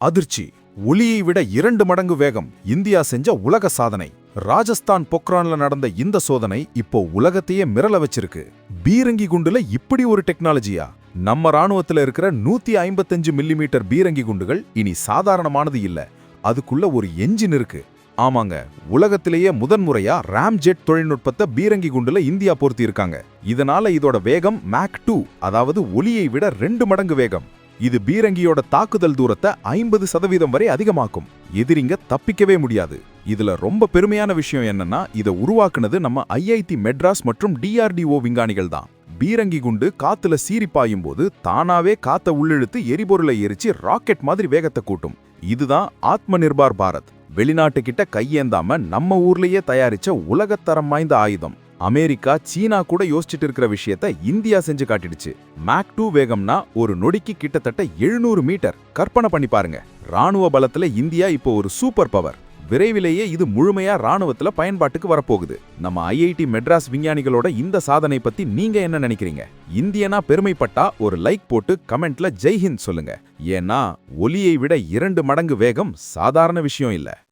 அதிர்ச்சி! ஒலியை விட 2 மடங்கு வேகம் இந்தியா செஞ்ச உலக சாதனை. ராஜஸ்தான் பொக்ரான்ல நடந்த இந்த சோதனை இப்போ உலகத்தையே மிரள வச்சிருக்கு. பீரங்கி குண்டுல இப்படி ஒரு டெக்னாலஜியா? நம்ம ராணுவத்துல இருக்கிற 155 மில்லிமீட்டர் பீரங்கி குண்டுகள் இனி சாதாரணமானது இல்ல. அதுக்குள்ள ஒரு என்ஜின் இருக்கு. ஆமாங்க, உலகத்திலேயே முதன்முறையா ராம்ஜெட் தொழில்நுட்பத்தை பீரங்கி குண்டுல இந்தியா பொருத்தி இருக்காங்க. இதனால இதோட வேகம் மேக் 2, அதாவது ஒலியை விட 2 மடங்கு வேகம். இது பீரங்கியோட தாக்குதல் தூரத்தை 50% வரை அதிகமாக்கும். எதிரிங்க தப்பிக்கவே முடியாது. இதுல ரொம்ப பெருமையான விஷயம் என்னன்னா, இதை உருவாக்குனது நம்ம IIT மெட்ராஸ் மற்றும் DRDO விஞ்ஞானிகள் தான். பீரங்கி குண்டு காத்துல சீறி பாயும் போது தானாவே காத்த உள்ளிழுத்து எரிபொருளை எரிச்சு ராக்கெட் மாதிரி வேகத்தை கூட்டும். இதுதான் ஆத்ம நிர்பார் பாரத். வெளிநாட்டு கிட்ட கையேந்தாம நம்ம ஊர்லயே தயாரிச்ச உலகத்தரம் வாய்ந்த ஆயுதம். அமெரிக்கா, சீனா கூட யோசிச்சுட்டு இருக்கிற விஷயத்த இந்தியா செஞ்சு காட்டிடுச்சு. மேக் 2 வேகம்னா ஒரு நொடிக்கு கிட்டத்தட்ட 700 மீட்டர். கற்பனை பண்ணி பாருங்க. ராணுவ பலத்துல இந்தியா இப்போ ஒரு சூப்பர் பவர். விரைவிலேயே இது முழுமையா ராணுவத்துல பயன்பாட்டுக்கு வரப்போகுது. நம்ம IIT மெட்ராஸ் விஞ்ஞானிகளோட இந்த சாதனை பத்தி நீங்க என்ன நினைக்கிறீங்க? இந்தியனா பெருமைப்பட்டா ஒரு லைக் போட்டு கமெண்ட்ல ஜெய்ஹிந்த் சொல்லுங்க. ஏன்னா ஒலியை விட 2 மடங்கு வேகம் சாதாரண விஷயம் இல்ல.